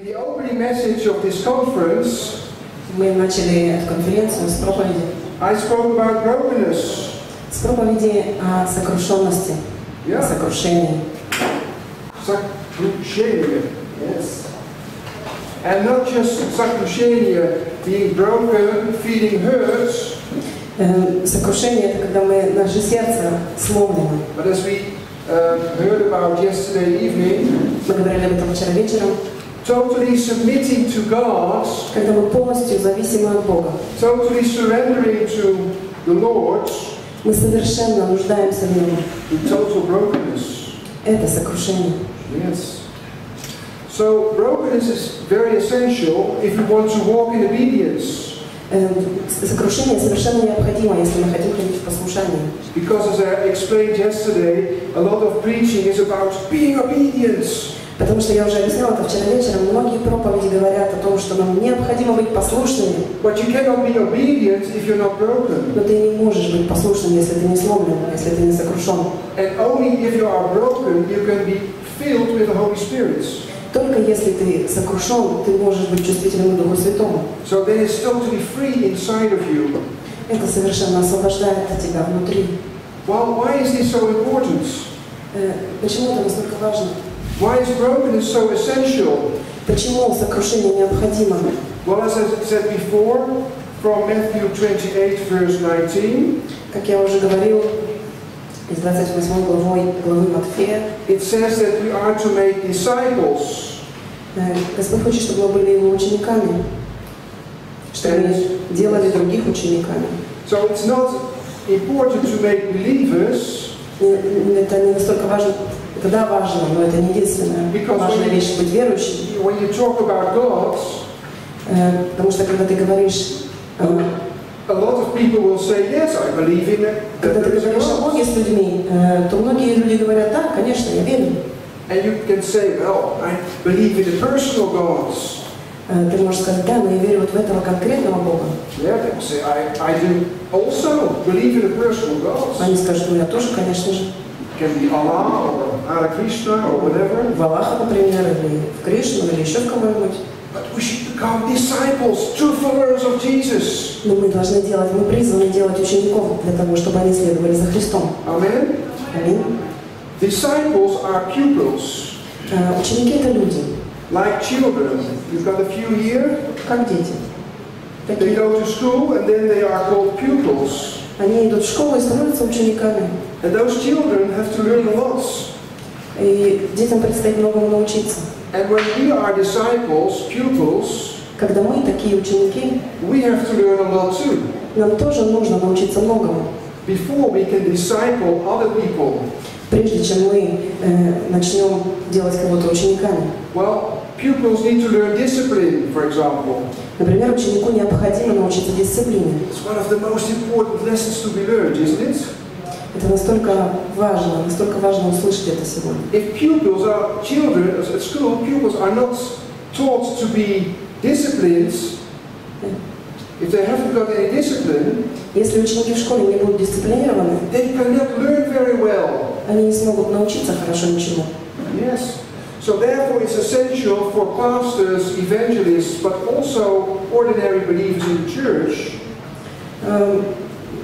The opening message of this conference, мы начали эту конференцию с проповеди. I spoke about brokenness. С проповеди о сокрушенности, о сокрушении. Сокрушение. Yes. And not just сокрушение, being broken, feeling hurts. Сокрушение — это когда наше сердце сломлено. But as we heard about yesterday evening, мы говорили об этом вчера вечером. Totally submitting to God, когда мы полностью зависимы от Бога, totally surrendering to the Lord, мы совершенно нуждаемся в Нем. Total brokenness. Это сокрушение. Yes. So brokenness is very essential if we want to walk in obedience. Сокрушение совершенно необходимо, если мы хотим ходить в послушании. Because as I explained yesterday, a lot of preaching is about being obedient. Потому что я уже объясняла это вчера вечером, многие проповеди говорят о том, что нам необходимо быть послушными. But you cannot be obedient if you're not broken. Но ты не можешь быть послушным, если ты не сломлен, если ты не сокрушен. And only if you are broken, you can be filled with the Holy Spirit. Только если ты сокрушен, ты можешь быть чувствительным к Духу Святому. So then it's totally free inside of you. Это совершенно освобождает тебя внутри. Well, why is this so important? Почему это настолько важно? Why is brokenness so essential? Почему сокрушение необходимо? Well, as I said before, from Matthew 28, verse 19, как я уже говорил, из 28 главы Матфея, it says that we are to make disciples. Господь хочет, чтобы мы были Его учениками, чтобы мы делали других учениками. So it's not important to make believers. Это не настолько важно. Это да, важно, но это не единственная важная вещь быть верующим. When you talk about God, потому что когда ты говоришь, a lot of people will say, yes, I believe in it. Когда ты говоришь о Боге с людьми, то многие люди говорят, да, конечно, я верю. And you can say, well, I believe in a personal God. Ты можешь сказать, да, но я верю вот в этого конкретного Бога. Yeah, they will say, I do also believe in a personal God. Они скажут, ну я тоже, конечно же. Can be Allah or Hare Krishna or whatever. В Аллаха, например, или в Кришну, или еще в кого-нибудь. But we should become disciples, true followers of Jesus. Но мы должны делать, мы призваны делать учеников для того, чтобы они следовали за Христом. Amen. Аминь. Disciples are pupils. Ученики — это люди. Like children. You've got a few here. Как дети. They go to school and then they are called pupils. Они идут в школу и становятся учениками. And those children have to learn a lot. И детям предстоит многому научиться. And when we are disciples, pupils, когда мы такие ученики, we have to learn a lot too. Нам тоже нужно научиться многому. Before we can disciple other people. Прежде чем мы начнем делать кого-то учениками. Well, pupils need to learn discipline, for example. Например, ученику необходимо научиться дисциплине. It's one of the most important lessons to be learned, isn't it? Это настолько важно услышать это сегодня. If pupils are children at school, pupils are not taught to be disciplined. If they haven't got any discipline, если ученики в школе не будут дисциплинированы, they cannot learn very well. Они не смогут научиться хорошо ничему. Yes. So therefore, it's essential for pastors, evangelists, but also ordinary believers in the church.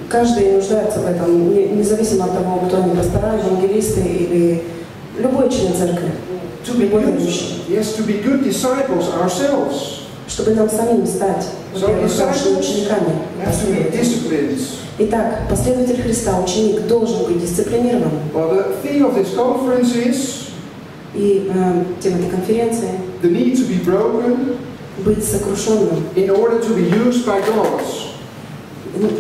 Каждый нуждается в этом, независимо от того, кто они, пастора, евангелисты или любой член церкви. Yes, to be good disciples ourselves. Чтобы нам самим стать хорошими учениками. Итак, последователь Христа, ученик, должен быть дисциплинирован. И тема этой конференции — быть сокрушенным.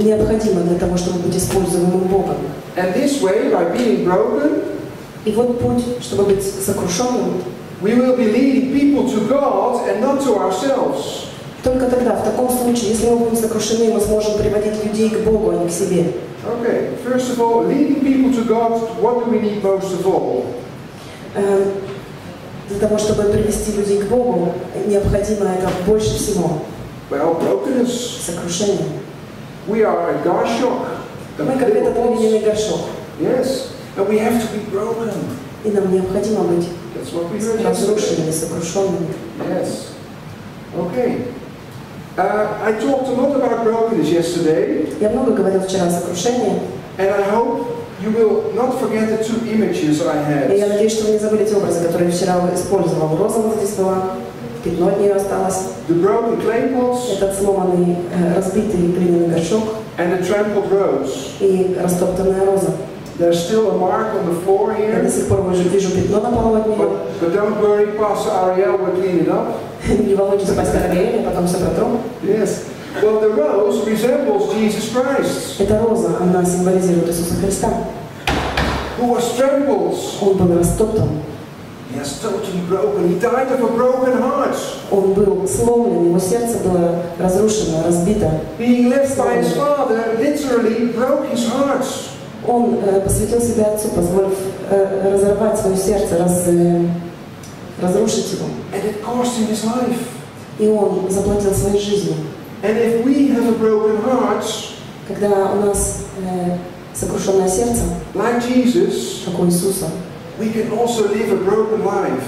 Необходимо для того, чтобы быть используемым Богом. И вот путь, чтобы быть сокрушенным, we will be leading people to God and not to ourselves. Только тогда, в таком случае, если мы будем сокрушены, мы сможем приводить людей к Богу, а не к себе. Okay, first of all, leading people to God, what do we need most of all? Для того, чтобы привести людей к Богу, необходимо это больше всего. Well, brokenness. Сокрушение. We are a горшок. Мы как этот глиняный горшок. Yes, and we have to be broken. И нам необходимо быть That's what we heard yesterday. разрушенными, сокрушенными. Yes. Okay. I talked a lot about brokenness yesterday. Я много говорил вчера о сокрушении. And I hope you will not forget the two images I had. И я надеюсь, что вы не забудете образы, которые я вчера использовал. Роза вот здесь была, пятно от нее осталось. The broken clay pots. Этот сломанный, разбитый глиняный горшок. And the trampled rose. И растоптанная роза. There's still a mark on the floor here. Я до сих пор вижу пятно на полу от нее. But don't worry, Pastor Ariel will clean it up. Не волнуйтесь, пастор Ариэль, я потом все протру. Yes. Well, the rose resembles Jesus Christ. Эта роза, она символизирует Иисуса Христа. Who was trampled. Он был растоптан. He was totally broken. He died of a broken heart. Он был сломлен, его сердце было разрушено, разбито. Being left by his father literally broke his heart. Он посвятил себя Отцу, позволив разорвать свое сердце, разрушить его. And it cost him his life. И он заплатил своей жизнью. And if we have a broken heart, когда у нас сокрушенное сердце, like Jesus, как у Иисуса, we can also live a broken life.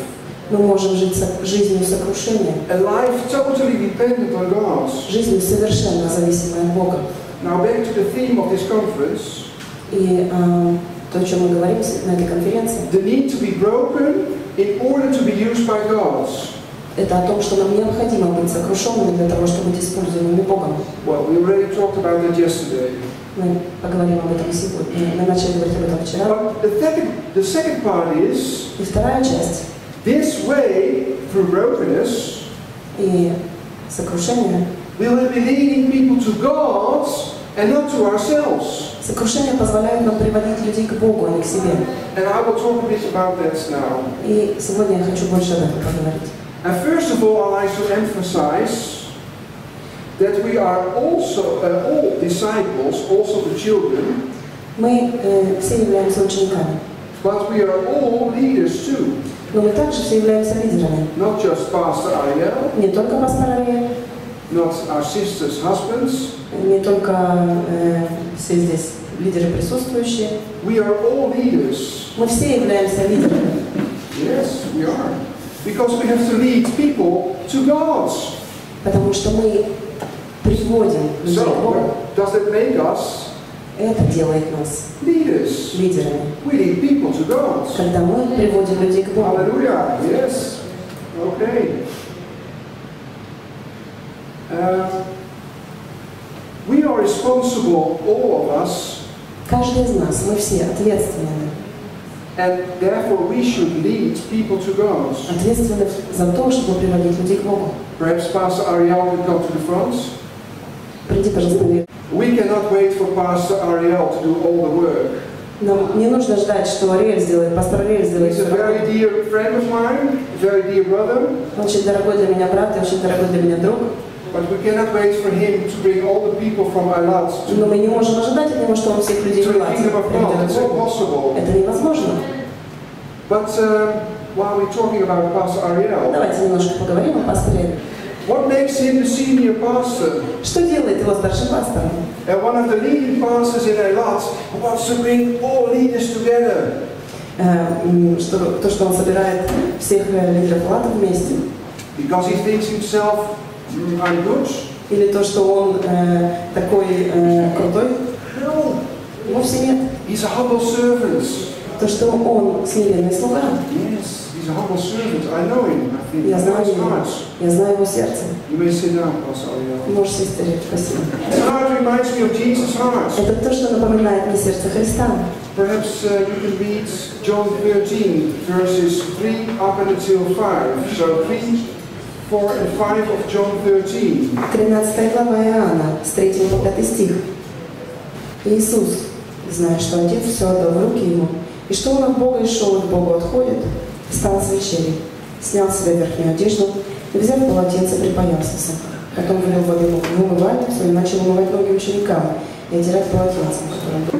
мы можем жить жизнью сокрушения. A life totally dependent on God. Жизнью совершенно зависимой от Бога. Now back to the theme of this conference. И то, о чем мы говорим на этой конференции, The need to be broken in order to be used by God. Это о том, что нам необходимо быть сокрушенными для того, чтобы быть используемыми Богом. Well, we already talked about that yesterday. Мы поговорим об этом сегодня. Мы начали говорить об этом вчера. But the second part is, и вторая часть. This way, through brokenness, и сокрушение, we will be leading people to God and not to ourselves. Сокрушение позволяет нам приводить людей к Богу, а не к себе. And I will talk a bit about that now. И сегодня я хочу больше об этом поговорить. And first of all, I'd like to emphasize that we are also all disciples, also the children. Мы все являемся учениками. But we are all leaders too. Но мы также все являемся лидерами. Not just Pastor Ariel. Не только пастор Ариэль. Not our sisters' husbands. Не только все здесь лидеры присутствующие. We are all leaders. Мы все являемся лидерами. Yes, we are. Because we have to lead people to God. Потому что мы приводим людей к Богу. Does that make us Это делает нас leaders? лидерами. We lead people to God. Когда мы приводим людей к Богу. Hallelujah. Yes. Okay. We are responsible, all of us. Каждый из нас, мы все ответственны. And therefore we should lead people to God. Ответственны за то, чтобы приводить людей к Богу. Perhaps Pastor Ariel could come to the front. Приди, пожалуйста, наверх. We cannot wait for Pastor Ariel to do all the work. Нам не нужно ждать, что Ариэль сделает, пастор Ариэль сделает. He's a very dear friend of mine, a very dear brother. Он очень дорогой для меня брат, и очень дорогой для меня друг. But we cannot wait for him to bring all the people from Eilat Но мы не можем ожидать от него, что он всех людей to the kingdom of God. It's impossible. Это невозможно. But while we're talking about Pastor Ariel, Давайте немножко поговорим о пасторе. what makes him the senior pastor? Что делает его старшим пастором? And one of the leading pastors in Eilat who wants to bring all leaders together. То, что он собирает всех лидеров Лата вместе. Because he thinks himself, I'm good. Или то, что он такой крутой? No. Вовсе нет. He's a humble servant. То, что он смиренный слуга. Yes, he's a humble servant. I know him. I think Я знаю his его. heart. Я знаю его сердце. You may sit down, Pastor Ariel. Можешь сесть, Ариэль, спасибо. His heart reminds me of Jesus' heart. Это то, что напоминает мне сердце Христа. Perhaps you can read John 13, verses 3 up until 5. So 3, 4 and 5 of John 13. 13 глава Иоанна, с 3 по 5 стих. Иисус, зная, что Отец все отдал в руки Ему, и что Он от Бога и шел от Бога отходит, встал с вечери, снял с себя верхнюю одежду и, взяв полотенце, припоясался. Потом влил воду в умывальницу и начал умывать ноги ученикам и отирать полотенцем, которым был.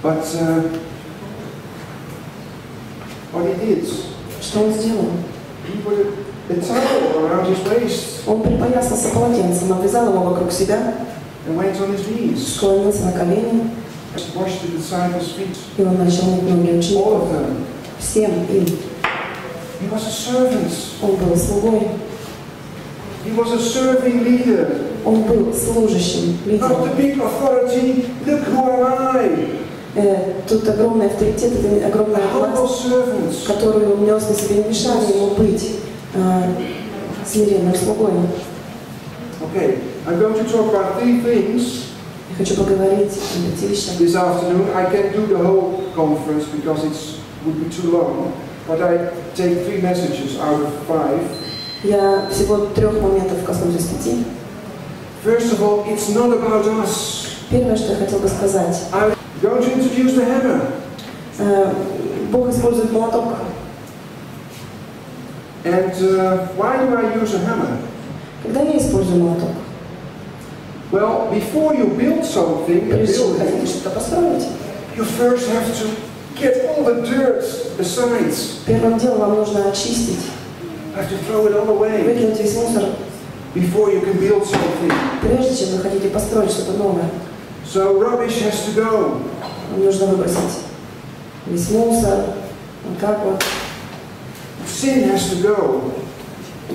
But what he did, Что он сделал? he put a towel around his waist Он припоясался полотенцем, обвязал его вокруг себя, and went on his knees. склонился на колени Washed the disciples' feet. И он начал мыть ноги All учеников. of them. Всем им. He was a servant. Он был слугой. He was a serving leader. Он был служащим, Not лидером. the big authority. Look who am I. Тут огромный авторитет, это огромная власть, которую он нес на себе, не мешали ему быть смиренным слугой. Okay, I'm going to talk about 3 things. Я хочу поговорить о 5 вещах. This afternoon. I can't do the whole conference because it would be too long, but I take 3 messages out of 5. Я всего 3 моментов коснусь из 5. First of all, it's not about us. Первое, что я хотел бы сказать. I'm going to introduce the hammer. Бог использует молоток. And why do I use a hammer? Когда я использую молоток? Well, before you build something, a Прежде чем вы хотите building, что-то построить, you first have to get all the dirt aside. первым делом вам нужно очистить, You have to throw it all away выкинуть весь мусор, before you can build something. прежде чем вы хотите построить что-то новое. So rubbish has to go. Вам нужно выбросить весь мусор, вот так вот. Sin has to go.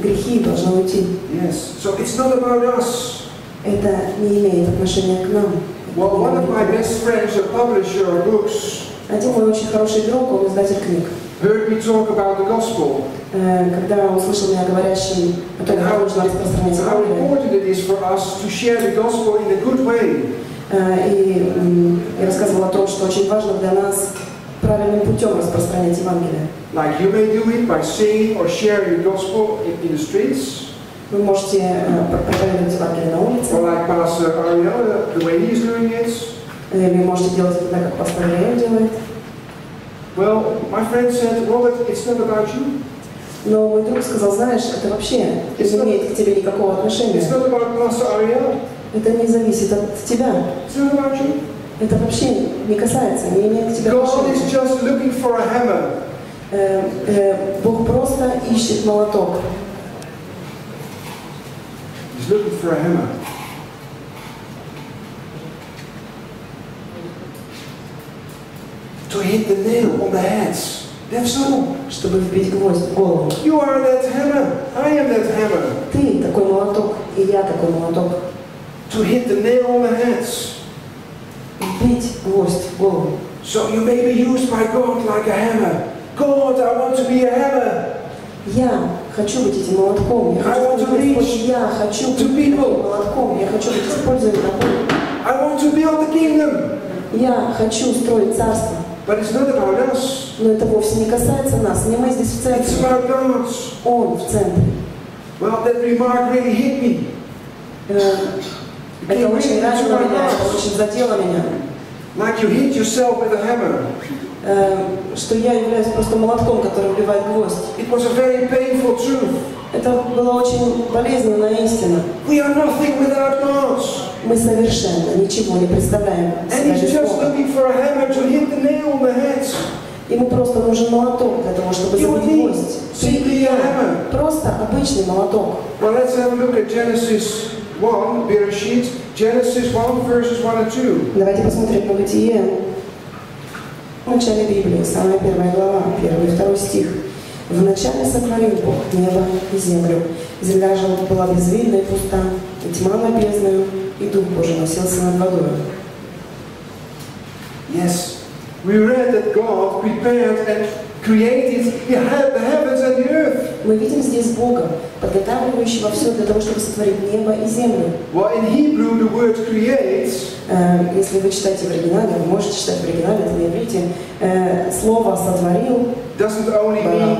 Грехи должны уйти. Yes. So it's not about us. Это не имеет отношения к нам. Well, one of my best friends, a publisher of books, Один мой очень хороший друг, он издатель книг. heard me talk about the gospel. Когда он услышал меня говорящим о том, как нужно распространять How Евангелие, important it is for us to share the gospel in a good way. и я рассказывала о том, что очень важно для нас правильным путем распространять Евангелие. Like you may do it by singing or sharing the gospel in the streets. Вы можете проповедовать Евангелие на улице, Or like Pastor Ariel, the way he's doing it. или вы можете делать это так, как пастор Илья делает. Well, my friend said, Robert, it's not about you. Но мой друг сказал, знаешь, это вообще не имеет к тебе никакого отношения. It's not about Pastor Ariel. Это не зависит от тебя. It's not about you. Это вообще не касается, не имеет к тебе God is отношения. just looking for a hammer. Бог просто ищет молоток. He's looking for a hammer. To hit the nail on the head. That's all. Чтобы вбить гвоздь в голову. You are that hammer. I am that hammer. Ты такой молоток, и я такой молоток. To hit the nail on the head. Вбить гвоздь в голову. So you may be used by God like a hammer. God, I want to be a hammer. Я хочу быть этим молотком. Я хочу быть таким молотком. Я хочу быть использованным таким. I want to build the kingdom. Я хочу строить царство. But it's not about us. Но это вовсе не касается нас. Не мы здесь в It's центре. about God. Он в центре. Well, that remark really hit me. Это очень ранило меня, это очень задело меня. Like you hit yourself with a hammer. Что я являюсь просто молотком, который вбивает гвоздь. It was a very painful truth. Это была очень болезненная истина. We are nothing without God. Мы совершенно ничего не представляем And себя He's без just Бога. looking for a hammer to hit the nail on the head. Ему просто нужен молоток для того, чтобы You забить need гвоздь. simply a hammer. Просто обычный молоток. Well, let's have a look at Genesis 1, Bereshit, Genesis 1, verses 1 and 2. Давайте посмотрим на Бытие. В начале Библии, самая первая глава, 1 и 2 стих. «Вначале сотворил Бог небо и землю. Земля же была безвидна и пуста, и тьма над бездною, и Дух Божий носился над водой». Yes, we read that God prepared and created the heavens and the earth. Мы видим здесь Бога, подготавливающего все для того, чтобы сотворить небо и землю. Well, in Hebrew, the word create Если вы читаете в оригинале, вы можете читать в оригинале, это на иврите, слово «сотворил» doesn't only mean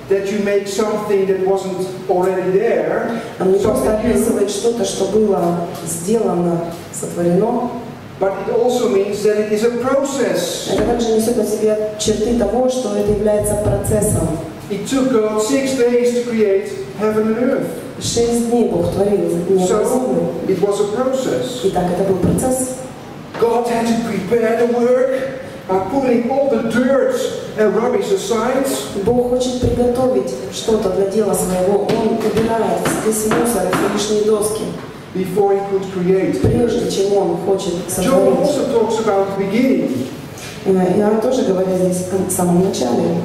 that you make something that wasn't already there. он не просто Something new, описывает что-то, что было сделано, сотворено. but it also means that it is a process. Это также несет на себе черты того, что это является процессом. It took God 6 days to create heaven and earth. 6 дней Бог творил небо и So землю. it was a process. Итак, это был процесс. God had to prepare the work by putting all the dirt and rubbish aside. Бог хочет приготовить что-то для дела своего. Он убирает весь мусор и лишние доски. before he could create. прежде чем Он хочет John сотворить. also talks about the beginning. Иоанн тоже говорит здесь о самом начале.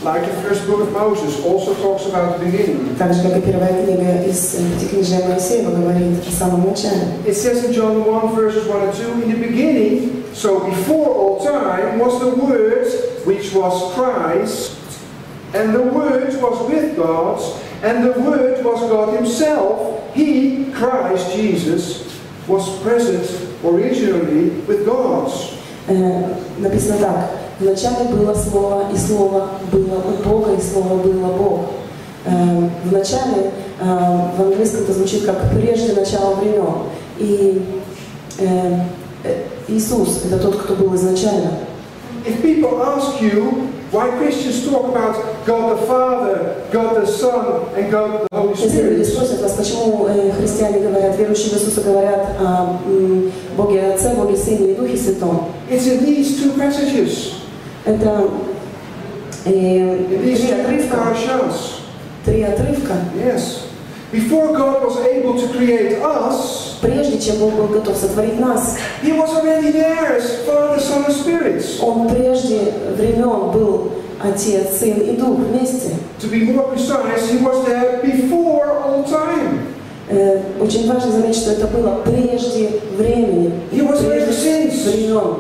Like the first book of Moses also talks about the beginning. Так же, как и первая книга из Пятикнижия Моисеева говорит о самом начале. It says in John 1 verses 1 and 2, in the beginning, so before all time, was the Word, which was Christ, and the Word was with God, and the Word was God Himself. He, Christ Jesus, was present originally with God. Написано так. Вначале было Слово, и Слово было у Бога, и Слово было Бог. Вначале в английском это звучит как «прежде начала времен». И Иисус – это тот, кто был изначально. If people ask you why Christians talk about God the Father, God the Son, and God the Holy Если люди Spirit, спросят вас, почему христиане говорят, верующие в Иисуса говорят о Боге Отце, Боге Сыне и Духе Святом, it's in these two passages. это These три two отрывка. parashas. Три отрывка. Yes. Before God was able to create us, Прежде чем Бог был готов сотворить нас, He was already there as Father, Son, and Spirit. Он прежде времен был Отец, Сын и Дух вместе. To be more precise, He was there before all time. Очень важно заметить, что это было прежде времени, He was there ever прежде since. времен.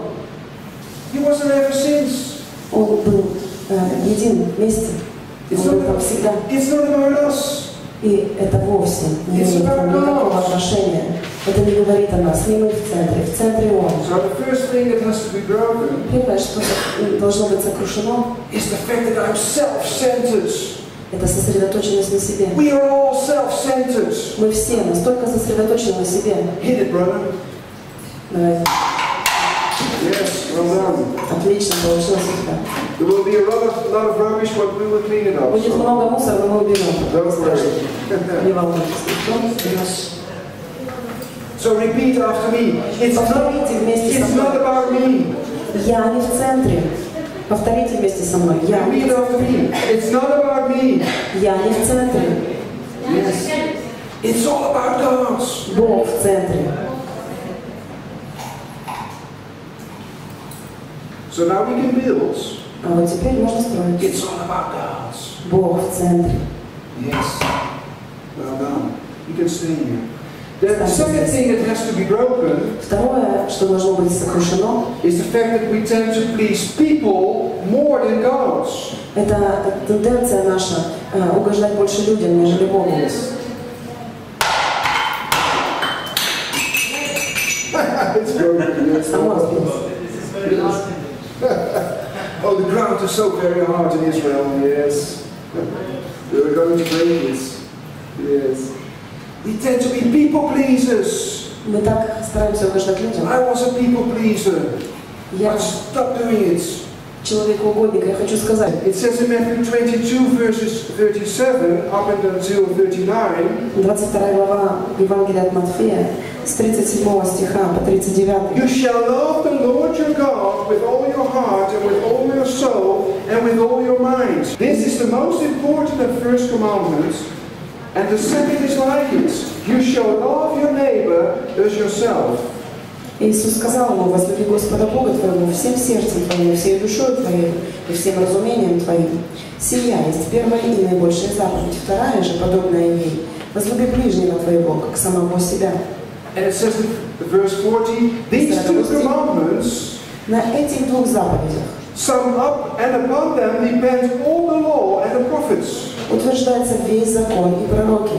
He wasn't ever since. Он был един вместе. Он был там всегда. It's not about us. И это вовсе не имеет к нам никакого отношения. Это не говорит о нас, не мы в центре Он. So the first thing that has to be broken Первое, что должно быть сокрушено, is the fact that I'm self-centered. это сосредоточенность на себе. We are all self-centered. Мы все настолько сосредоточены на себе. Hit it, brother. Давайте. Yes, well done. Отлично получилось у тебя. There will be a lot of rubbish, but we will clean it up. Будет So много мусора, но мы уберем. don't worry. Не волнуйтесь. Yes. So repeat after me. Повторите вместе со It's not мной. about me. Я не в центре. Повторите вместе со мной. Я не Repeat в after центре. me. It's not about me. Я не в центре. Yes. It's all about God. Бог в центре. So now we can build. А вот теперь можно строить. It's all about God. Бог в центре. Yes. Well done. You can stay here. The second thing that has to be broken Второе, что должно быть сокрушено, is the fact that we tend to please people more than God. это тенденция наша угождать больше людям, нежели Богу. It's broken. Yes. Сама сбилась. Oh, the ground is so very hard in Israel. Yes. We're going to break this. Yes. We tend to be people pleasers. Мы так стараемся угождать людям. I was a people pleaser. Я But stop doing it. человек-угодник, я хочу сказать. It says in Matthew 22 verses 37 up until 39. 22 глава Евангелия от Матфея с 37 стиха по 39. You shall love the Lord your God with all your heart and with all your soul and with all your mind. This is the most important and first commandment. And the second is like it. You shall love your neighbor as yourself. Иисус сказал ему: возлюби Господа Бога твоего всем сердцем твоим, всей душой твоей и всем разумением твоим. Сия есть первая и наибольшая заповедь, вторая же, подобная ей: возлюби ближнего твоего, как самого себя. And it says in verse 40, these two commandments На этих двух заповедях sum up, and upon them depends all the law and the prophets. утверждается весь закон и пророки.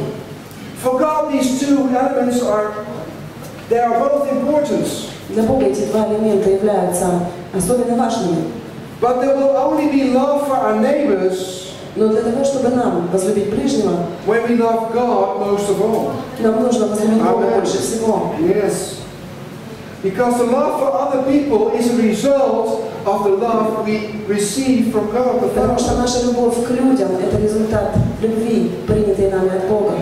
For God, these two elements are both important. Для Бога эти два элемента являются особенно важными. But there will only be love for our neighbors Но для того, чтобы нам возлюбить ближнего, when we love God most of all. нам нужно возлюбить Бога больше всего. Yes. Because the love for other people is a result of the love we receive from God the Потому что Father. наша любовь к людям – это результат любви, принятой нами от Бога.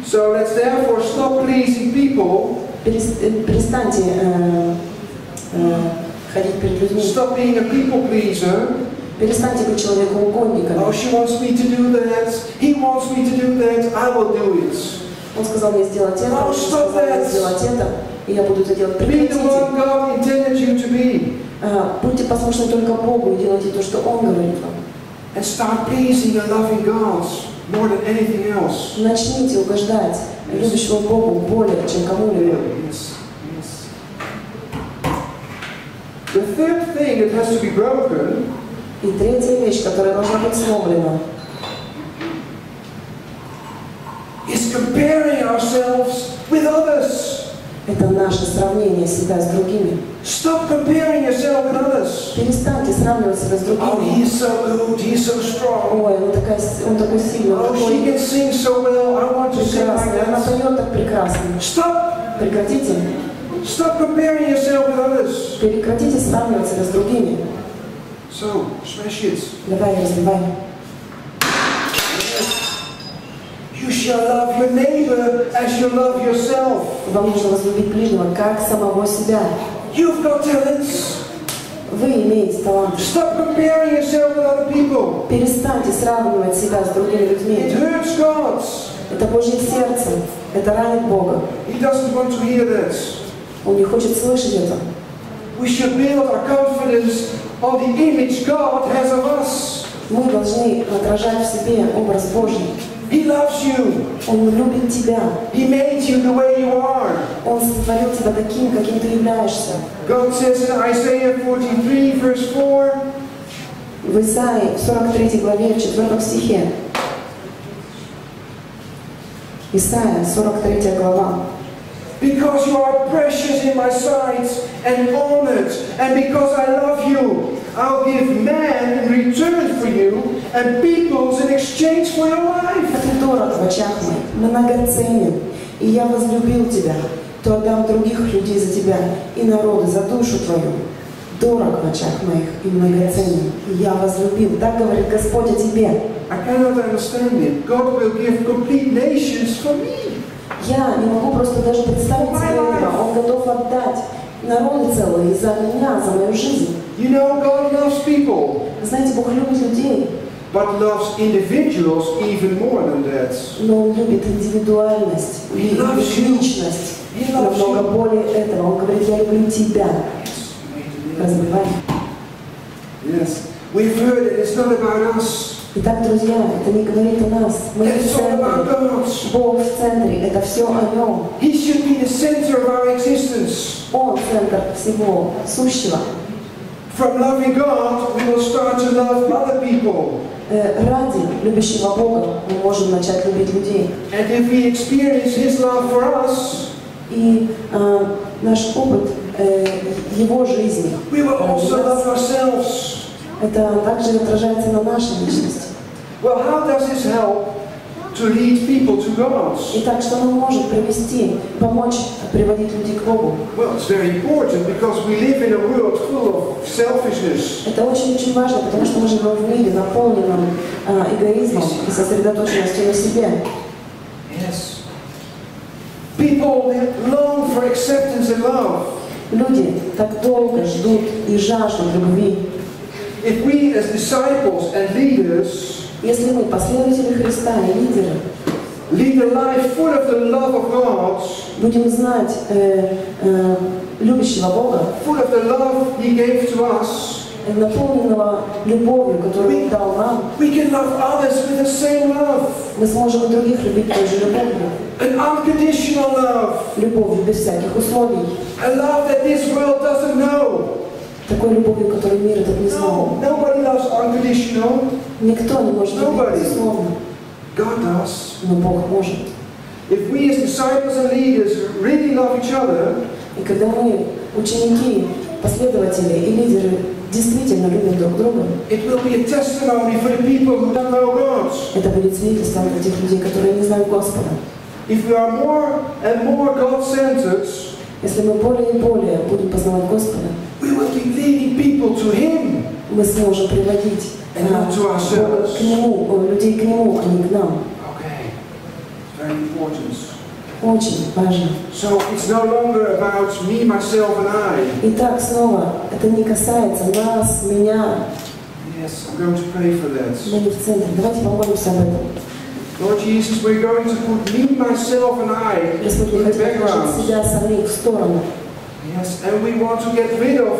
So let's therefore stop pleasing people. Перестаньте ходить перед людьми. Stop being a people pleaser. Перестаньте быть человеком-угодником. Oh, she wants me to do that. He wants me to do that. I will do it. Он сказал мне сделать это, он сказал мне сделать это, и я буду это делать. Прекратите. Будьте послушны только Богу и делайте то, что Он говорит вам. And start pleasing and loving God more than anything else. Начните угождать любящему Богу более, чем кому-либо. Yes. The third thing that has to be broken. И третья вещь, которая должна быть сломлена, is comparing ourselves with others. Это наше сравнение себя с другими. Stop comparing yourself with others. Перестаньте сравнивать себя с другими. Oh, he is so good, he is so strong. Ой, он такой сильный, oh, такой she can sing so well. I want to sing like that. Она поет так прекрасно. Stop. Прекратите. Stop comparing yourself with others. Прекратите сравнивать себя с другими. So, smash it. Давай, разбивай. You shall love your neighbor as you love yourself. Вам нужно возлюбить ближнего, как самого себя. You've got talents. Вы имеете талант. Stop comparing yourself with other people. Перестаньте сравнивать себя с другими людьми. It hurts God. Это Божье сердце. Это ранит Бога. He doesn't want to hear that. Он не хочет слышать это. We should build our confidence on the image God has of us. Мы должны отражать в себе образ Божий. He loves you. Он любит тебя. He made you the way you are. Он сотворил тебя таким, каким ты являешься. God says in Isaiah 43, verse 4. В Исаии, в 43 главе, в 4 стихе. Исаия, 43 глава. Because you are precious in my sight and honored, and because I love you, I'll give man in return for you, and peoples in exchange for your life. Ты дорог в очах моих, многоценен, и я возлюбил тебя, то отдам других людей за тебя, и народы за душу твою. Дорог в очах моих и многоценен, и я возлюбил. Так говорит Господь о тебе. I cannot understand it. God will give complete nations for me. Я не могу просто даже представить себе этого. Он готов отдать народы целые за меня, за мою жизнь. You know, God loves people. Знаете, Бог любит людей. But loves individuals even more than that. Но Он любит индивидуальность, любит личность. Намного более этого. Он говорит, я люблю тебя. Разбивай. Yes. We've heard it. It's not about us. Итак, друзья, это не говорит о нас. Мы в центре. Бог в центре. Это все о Нем. He should be the center of our existence. Он центр всего сущего. From loving God, we will start to love other people. Ради любящего Бога мы можем начать любить людей. And if we experience His love for us, и наш опыт Его жизни, we will also love ourselves. Это также отражается на нашей личности. Well, how does this help to lead people to God? Итак, что нам может привести, помочь приводить людей к Богу? Well, it's very important because we live in a world full of selfishness. Это очень важно, потому что мы живем в мире, наполненном эгоизмом и сосредоточенностью на себе. Yes. People long for acceptance and love. Люди так долго ждут и жаждут любви. If we as disciples and leaders, если мы последователи Христа и лидеры, lead a life full of the love of God, будем знать любящего Бога, full of the love He gave to us, наполненного любовью, которую Он дал нам, we can love others with the same love. Мы сможем и других любить той же любовью. An unconditional love. Любовью без всяких условий. A love that this world doesn't know. Такой любовью, которую мир этот не знал. Nobody loves unconditional. Никто не может любить безусловно. God does. Но Бог может. If we as disciples and leaders really love each other, и когда мы, ученики, последователи и лидеры, действительно любим друг друга, it will be a testimony for the people who don't know God. Это будет свидетельством для тех людей, которые не знают Господа. If we are more and more God-centered, если мы более и более будем познавать Господа, we will be leading people to Him. Мы сможем приводить к Нему, людей к Нему, а не к нам. Okay. Very important. Очень важно. So it's no longer about me, myself, and I. Итак, снова, это не касается нас, меня. Yes, I'm going to pray for that. Мы не в центре. Давайте помолимся об этом. Lord Jesus, we're going to put me, myself, and I Господь, мы in the хотим отложить background. себя самих в сторону. Yes, and we want to get rid of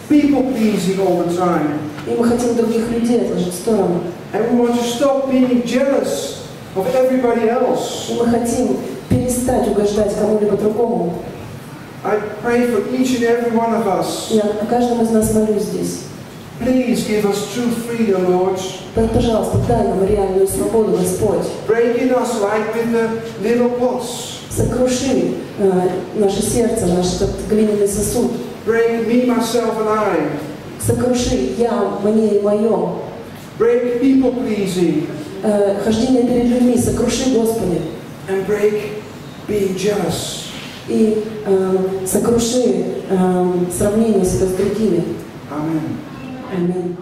people pleasing all the time. И мы хотим других людей отложить в сторону. And we want to stop being jealous of everybody else. И мы хотим перестать угождать кому-либо другому. I pray for each and every one of us. Я о каждом из нас молюсь здесь. Please give us true freedom, Lord. Пожалуйста, дай нам реальную свободу, Господь. Break in us like with the little pots. Сокруши наше сердце, наш этот глиняный сосуд. Break me, myself, and I. Сокруши я, мне и мое. Break people pleasing. Хождение перед людьми, сокруши, Господи. And break being jealous. И сокруши сравнение себя с другими. Amen. Аминь.